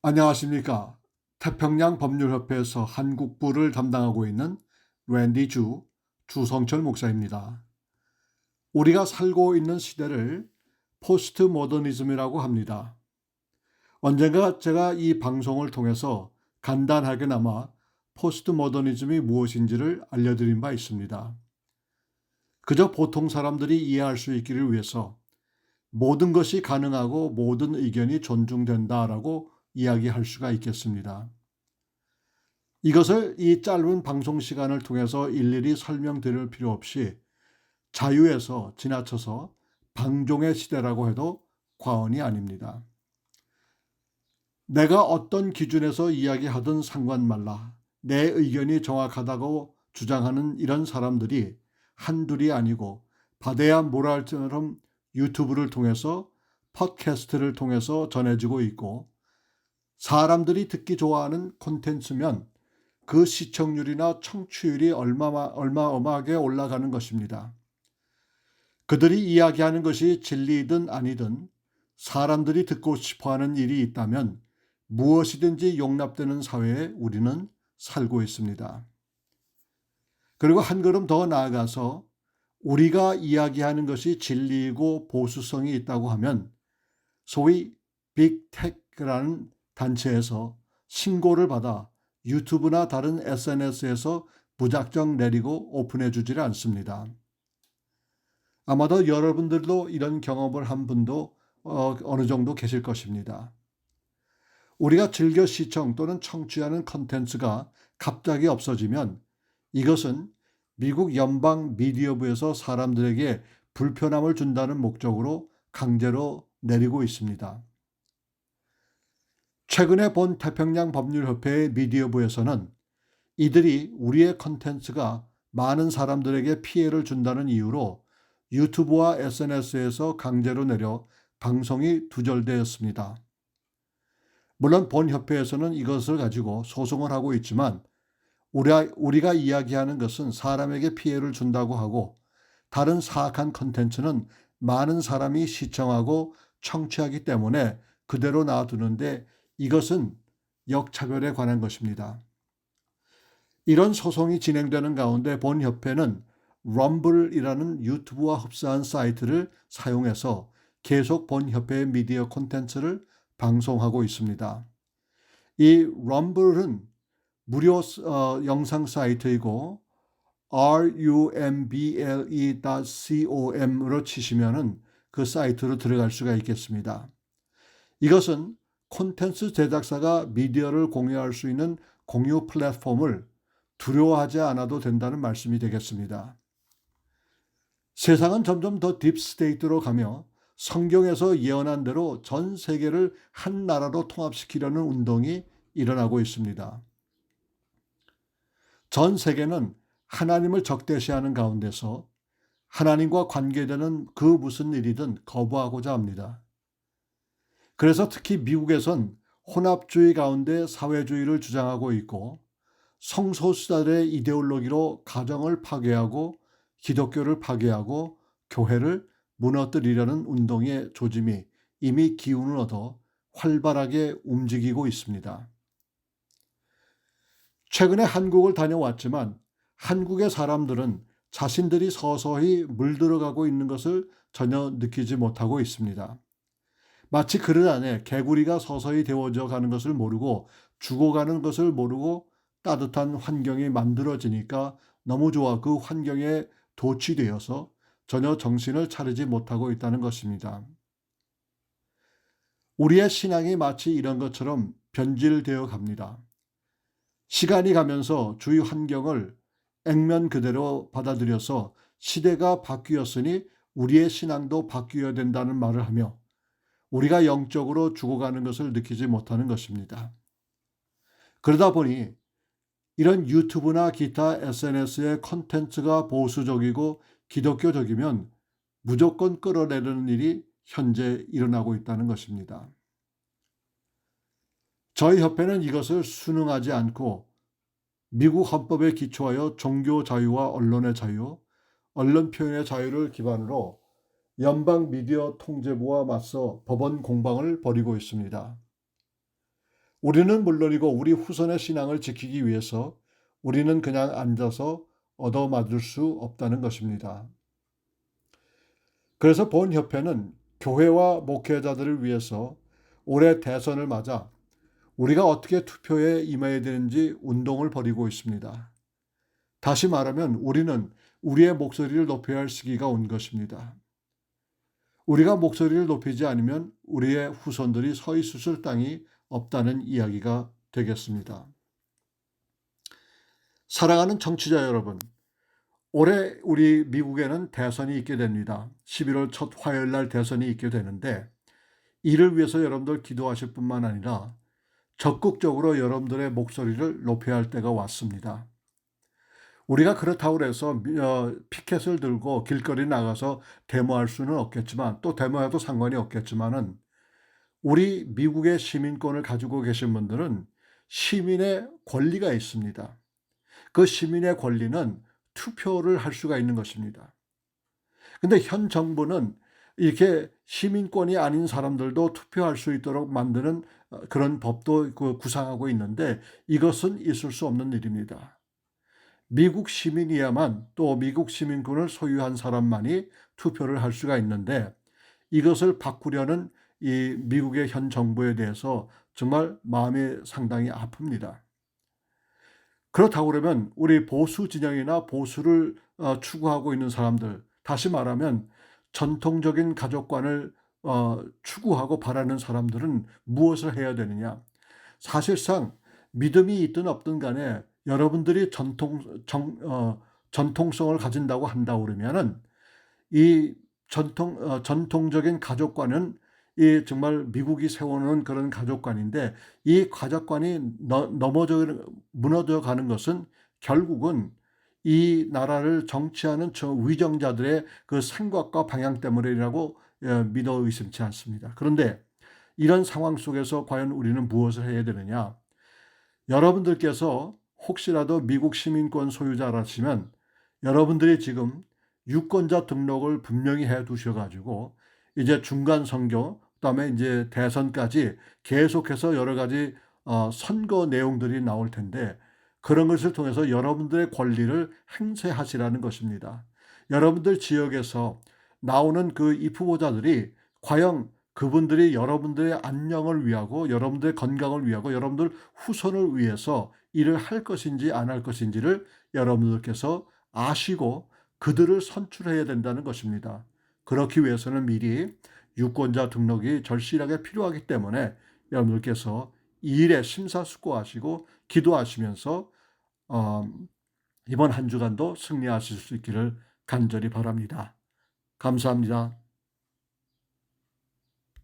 안녕하십니까. 태평양 법률협회에서 한국부를 담당하고 있는 랜디 주성철 목사입니다. 우리가 살고 있는 시대를 포스트 모더니즘이라고 합니다. 언젠가 제가 이 방송을 통해서 간단하게나마 포스트 모더니즘이 무엇인지를 알려드린 바 있습니다. 그저 보통 사람들이 이해할 수 있기를 위해서 모든 것이 가능하고 모든 의견이 존중된다라고 이야기할 수가 있겠습니다. 이것을 이 짧은 방송 시간을 통해서 일일이 설명드릴 필요 없이 자유에서 지나쳐서 방종의 시대라고 해도 과언이 아닙니다. 내가 어떤 기준에서 이야기하든 상관 말라. 내 의견이 정확하다고 주장하는 이런 사람들이 한둘이 아니고 바데야 모랄처럼 유튜브를 통해서 팟캐스트를 통해서 전해지고 있고, 사람들이 듣기 좋아하는 콘텐츠면 그 시청률이나 청취율이 얼마어마하게 올라가는 것입니다. 그들이 이야기하는 것이 진리이든 아니든 사람들이 듣고 싶어하는 일이 있다면 무엇이든지 용납되는 사회에 우리는 살고 있습니다. 그리고 한 걸음 더 나아가서 우리가 이야기하는 것이 진리이고 보수성이 있다고 하면 소위 빅테크라는 단체에서 신고를 받아 유튜브나 다른 SNS에서 무작정 내리고 오픈해 주지를 않습니다. 아마도 여러분들도 이런 경험을 한 분도 어느 정도 계실 것입니다. 우리가 즐겨 시청 또는 청취하는 컨텐츠가 갑자기 없어지면 이것은 미국 연방 미디어부에서 사람들에게 불편함을 준다는 목적으로 강제로 내리고 있습니다. 최근에 본 태평양 법률협회의 미디어부에서는 이들이 우리의 컨텐츠가 많은 사람들에게 피해를 준다는 이유로 유튜브와 SNS에서 강제로 내려 방송이 두절되었습니다. 물론 본 협회에서는 이것을 가지고 소송을 하고 있지만 우리가 이야기하는 것은 사람에게 피해를 준다고 하고, 다른 사악한 컨텐츠는 많은 사람이 시청하고 청취하기 때문에 그대로 놔두는데 이것은 역차별에 관한 것입니다. 이런 소송이 진행되는 가운데 본 협회는 럼블이라는 유튜브와 흡사한 사이트를 사용해서 계속 본 협회의 미디어 콘텐츠를 방송하고 있습니다. 이 럼블은 무료 영상 사이트이고 rumble.com으로 치시면은 그 사이트로 들어갈 수가 있겠습니다. 이것은 콘텐츠 제작사가 미디어를 공유할 수 있는 공유 플랫폼을 두려워하지 않아도 된다는 말씀이 되겠습니다. 세상은 점점 더 딥스테이트로 가며 성경에서 예언한 대로 전 세계를 한 나라로 통합시키려는 운동이 일어나고 있습니다. 전 세계는 하나님을 적대시하는 가운데서 하나님과 관계되는 그 무슨 일이든 거부하고자 합니다. 그래서 특히 미국에선 혼합주의 가운데 사회주의를 주장하고 있고, 성소수자들의 이데올로기로 가정을 파괴하고 기독교를 파괴하고 교회를 무너뜨리려는 운동의 조짐이 이미 기운을 얻어 활발하게 움직이고 있습니다. 최근에 한국을 다녀왔지만 한국의 사람들은 자신들이 서서히 물들어가고 있는 것을 전혀 느끼지 못하고 있습니다. 마치 그릇 안에 개구리가 서서히 데워져 가는 것을 모르고 죽어가는 것을 모르고 따뜻한 환경이 만들어지니까 너무 좋아 그 환경에 도취되어서 전혀 정신을 차리지 못하고 있다는 것입니다. 우리의 신앙이 마치 이런 것처럼 변질되어 갑니다. 시간이 가면서 주위 환경을 액면 그대로 받아들여서 시대가 바뀌었으니 우리의 신앙도 바뀌어야 된다는 말을 하며 우리가 영적으로 죽어가는 것을 느끼지 못하는 것입니다. 그러다 보니 이런 유튜브나 기타 SNS의 콘텐츠가 보수적이고 기독교적이면 무조건 끌어내리는 일이 현재 일어나고 있다는 것입니다. 저희 협회는 이것을 순응하지 않고 미국 헌법에 기초하여 종교 자유와 언론의 자유, 언론 표현의 자유를 기반으로 연방 미디어 통제부와 맞서 법원 공방을 벌이고 있습니다. 우리는 물론이고 우리 후손의 신앙을 지키기 위해서 우리는 그냥 앉아서 얻어맞을 수 없다는 것입니다. 그래서 본협회는 교회와 목회자들을 위해서 올해 대선을 맞아 우리가 어떻게 투표에 임해야 되는지 운동을 벌이고 있습니다. 다시 말하면 우리는 우리의 목소리를 높여야 할 시기가 온 것입니다. 우리가 목소리를 높이지 않으면 우리의 후손들이 서 있을 땅이 없다는 이야기가 되겠습니다. 사랑하는 청취자 여러분, 올해 우리 미국에는 대선이 있게 됩니다. 11월 첫 화요일 날 대선이 있게 되는데 이를 위해서 여러분들 기도하실 뿐만 아니라 적극적으로 여러분들의 목소리를 높여야 할 때가 왔습니다. 우리가 그렇다고 해서 피켓을 들고 길거리 나가서 데모할 수는 없겠지만 또 데모해도 상관이 없겠지만은 우리 미국의 시민권을 가지고 계신 분들은 시민의 권리가 있습니다. 그 시민의 권리는 투표를 할 수가 있는 것입니다. 근데 현 정부는 이렇게 시민권이 아닌 사람들도 투표할 수 있도록 만드는 그런 법도 구상하고 있는데 이것은 있을 수 없는 일입니다. 미국 시민이야만 또 미국 시민권을 소유한 사람만이 투표를 할 수가 있는데 이것을 바꾸려는 이 미국의 현 정부에 대해서 정말 마음이 상당히 아픕니다. 그렇다고 그러면 우리 보수 진영이나 보수를 추구하고 있는 사람들, 다시 말하면 전통적인 가족관을 추구하고 바라는 사람들은 무엇을 해야 되느냐? 사실상 믿음이 있든 없든 간에 여러분들이 전통성을 가진다고 한다고 그러면은 이 전통적인 가족관은 이 정말 미국이 세워놓은 그런 가족관인데 이 가족관이 무너져 가는 것은 결국은 이 나라를 정치하는 저 위정자들의 그 생각과 방향 때문이라고 믿어 의심치 않습니다. 그런데 이런 상황 속에서 과연 우리는 무엇을 해야 되느냐? 여러분들께서 혹시라도 미국 시민권 소유자라시면 여러분들이 지금 유권자 등록을 분명히 해 두셔가지고 이제 중간 선거, 그다음에 이제 대선까지 계속해서 여러 가지 선거 내용들이 나올 텐데 그런 것을 통해서 여러분들의 권리를 행사하시라는 것입니다. 여러분들 지역에서 나오는 그 이 후보자들이 과연 그분들이 여러분들의 안녕을 위하고 여러분들의 건강을 위하고 여러분들 후손을 위해서 일을 할 것인지 안 할 것인지를 여러분들께서 아시고 그들을 선출해야 된다는 것입니다. 그렇기 위해서는 미리 유권자 등록이 절실하게 필요하기 때문에 여러분들께서 이 일에 심사숙고하시고 기도하시면서 이번 한 주간도 승리하실 수 있기를 간절히 바랍니다. 감사합니다.